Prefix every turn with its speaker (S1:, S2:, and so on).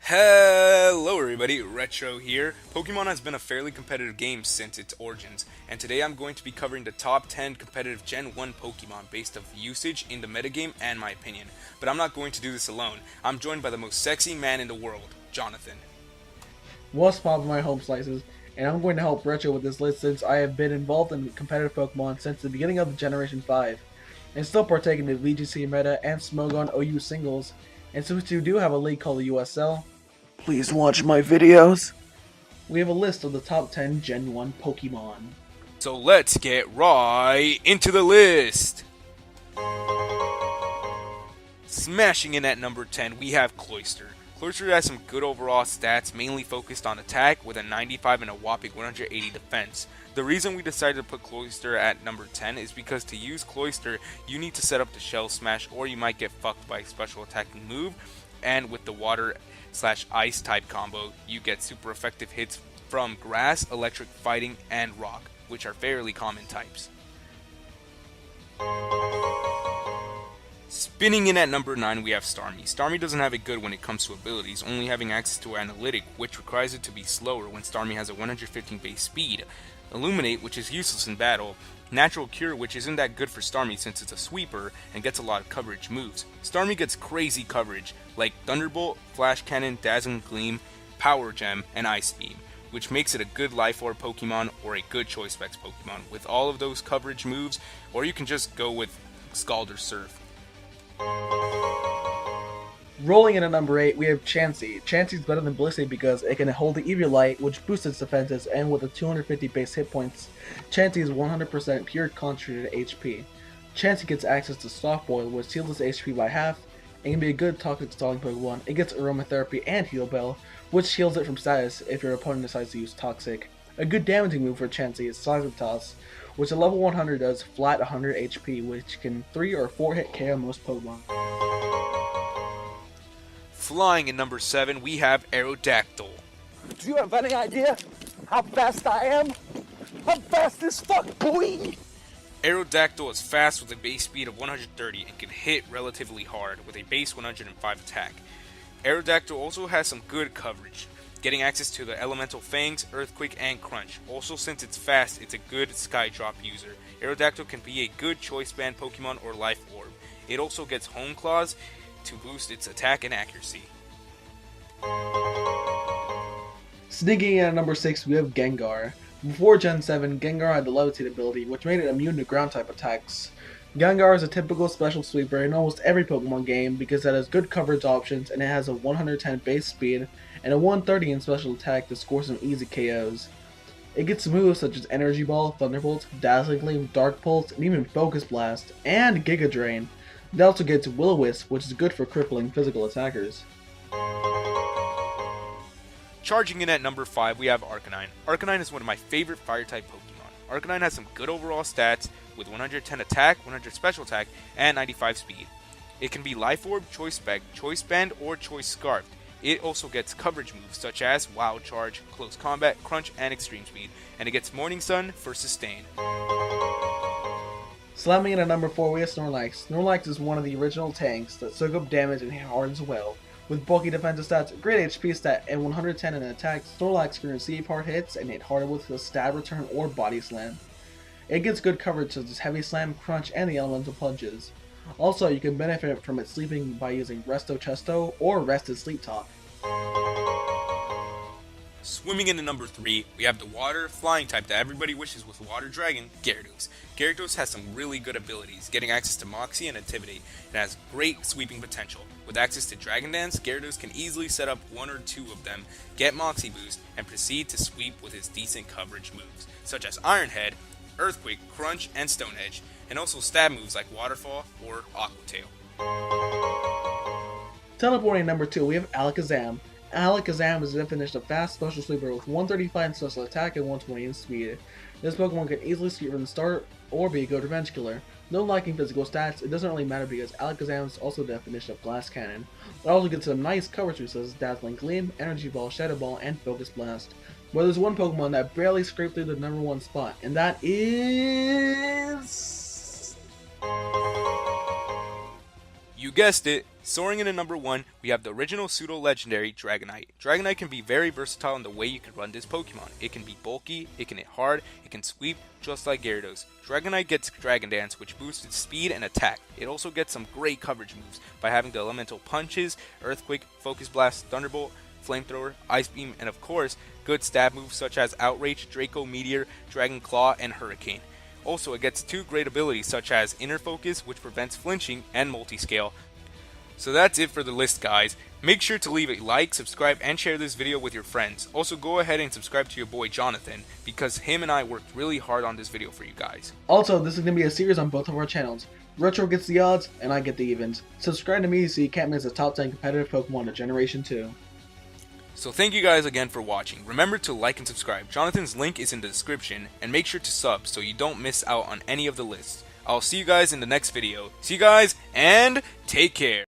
S1: Hello everybody, Retro here. Pokemon has been a fairly competitive game since its origins, and today I'm going to be covering the top 10 competitive Gen 1 Pokemon based off usage in the metagame and my opinion. But I'm not going to do this alone. I'm joined by the most sexy man in the world, Jawnehtin.
S2: What's popping my home slices, and I'm going to help Retro with this list since I have been involved in competitive Pokemon since the beginning of Generation 5, and still partake in the VGC meta and Smogon OU singles, and since we do have a league called the USL, please watch my videos. We have a list of the top 10 Gen 1 Pokemon.
S1: So let's get right into the list! Smashing in at number 10, we have Cloyster. Cloyster has some good overall stats, mainly focused on attack with a 95 and a whopping 180 defense. The reason we decided to put Cloyster at number 10 is because to use Cloyster, you need to set up the Shell Smash or you might get fucked by a special attacking move, and with the Water/Ice type combo, you get super effective hits from Grass, Electric, Fighting, and Rock, which are fairly common types. Spinning in at number 9, we have Starmie. Starmie doesn't have it good when it comes to abilities, only having access to Analytic, which requires it to be slower when Starmie has a 115 base speed. Illuminate, which is useless in battle. Natural Cure, which isn't that good for Starmie since it's a sweeper and gets a lot of coverage moves. Starmie gets crazy coverage, like Thunderbolt, Flash Cannon, Dazzling Gleam, Power Gem, and Ice Beam, which makes it a good Life Orb Pokemon or a good Choice Specs Pokemon with all of those coverage moves, or you can just go with Scald or Surf.
S2: Rolling in at number 8, we have Chancy. Chancy's better than Blissey because it can hold the Eviolite, which boosts its defenses, and with a 250 base hit points, Chancy is 100% pure concentrated HP. Chancy gets access to Soft Boil, which heals its HP by half, and can be a good toxic stalling Pokemon. It gets Aromatherapy and Heal Bell, which heals it from status if your opponent decides to use Toxic. A good damaging move for Chancy is Seismic Toss, which at level 100 does flat 100 HP, which can 3 or 4 hit KO most Pokemon.
S1: Flying in number 7, we have Aerodactyl.
S3: Do you have any idea how fast I am? I'm fast as fuck, boy!
S1: Aerodactyl is fast with a base speed of 130 and can hit relatively hard with a base 105 attack. Aerodactyl also has some good coverage, getting access to the Elemental Fangs, Earthquake, and Crunch. Also, since it's fast, it's a good Sky Drop user. Aerodactyl can be a good Choice Band Pokemon or Life Orb. It also gets Home Claws to boost its attack and accuracy.
S2: Sneaking in at number 6, we have Gengar. Before Gen 7, Gengar had the Levitate ability, which made it immune to ground-type attacks. Gengar is a typical special sweeper in almost every Pokemon game because it has good coverage options and it has a 110 base speed and a 130 in special attack to score some easy KOs. It gets moves such as Energy Ball, Thunderbolt, Dazzling Gleam, Dark Pulse, and even Focus Blast, and Giga Drain. It also gets Will-O-Wisp, which is good for crippling physical attackers.
S1: Charging in at number 5, we have Arcanine. Arcanine is one of my favorite Fire-type Pokemon. Arcanine has some good overall stats with 110 attack, 100 special attack, and 95 speed. It can be Life Orb, Choice Spec, Choice Band, or Choice Scarfed. It also gets coverage moves such as Wild Charge, Close Combat, Crunch, and Extreme Speed, and it gets Morning Sun for Sustain.
S2: Slamming in at number 4, we have Snorlax. Snorlax is one of the original tanks that soak up damage and hit hard as well. With bulky defensive stats, great HP stat, and 110 in attack, Snorlax can receive hard hits and hit harder with a stab return or body slam. It gets good coverage such as Heavy Slam, Crunch, and the Elemental Punches. Also, you can benefit from it sleeping by using Resto Chesto or Rested Sleep Talk.
S1: Swimming into number 3, we have the water flying type that everybody wishes with Water Dragon, Gyarados. Gyarados has some really good abilities, getting access to Moxie and Intimidate, and has great sweeping potential. With access to Dragon Dance, Gyarados can easily set up 1 or 2 of them, get Moxie Boost, and proceed to sweep with his decent coverage moves, such as Iron Head, Earthquake, Crunch, and Stone Edge, and also stab moves like Waterfall or Aqua Tail.
S2: Teleporting number 2, we have Alakazam. Alakazam is the definition of fast special sweeper with 135 in special attack and 120 in speed. This Pokemon can easily sweep from the start or be a good revenge killer. Though lacking physical stats, it doesn't really matter because Alakazam is also the definition of Glass Cannon. It also gets some nice coverage such as Dazzling Gleam, Energy Ball, Shadow Ball, and Focus Blast. But there's one Pokemon that barely scraped through the number 1 spot, and that is...
S1: You guessed it! Soaring in at number 1, we have the original pseudo-legendary Dragonite. Dragonite can be very versatile in the way you can run this Pokemon. It can be bulky, it can hit hard, it can sweep, just like Gyarados. Dragonite gets Dragon Dance, which boosts its speed and attack. It also gets some great coverage moves by having the elemental punches, Earthquake, Focus Blast, Thunderbolt, Flamethrower, Ice Beam, and of course, good stab moves such as Outrage, Draco Meteor, Dragon Claw, and Hurricane. Also, it gets 2 great abilities such as Inner Focus, which prevents flinching, and Multiscale. So that's it for the list, guys. Make sure to leave a like, subscribe, and share this video with your friends. Also, go ahead and subscribe to your boy Jawnehtin, because him and I worked really hard on this video for you guys.
S2: Also, this is going to be a series on both of our channels. Retro gets the odds, and I get the evens. Subscribe to me so you can't miss the top 10 competitive Pokemon of Generation 2.
S1: So thank you guys again for watching. Remember to like and subscribe. Jonathan's link is in the description, and make sure to sub so you don't miss out on any of the lists. I'll see you guys in the next video. See you guys, and take care.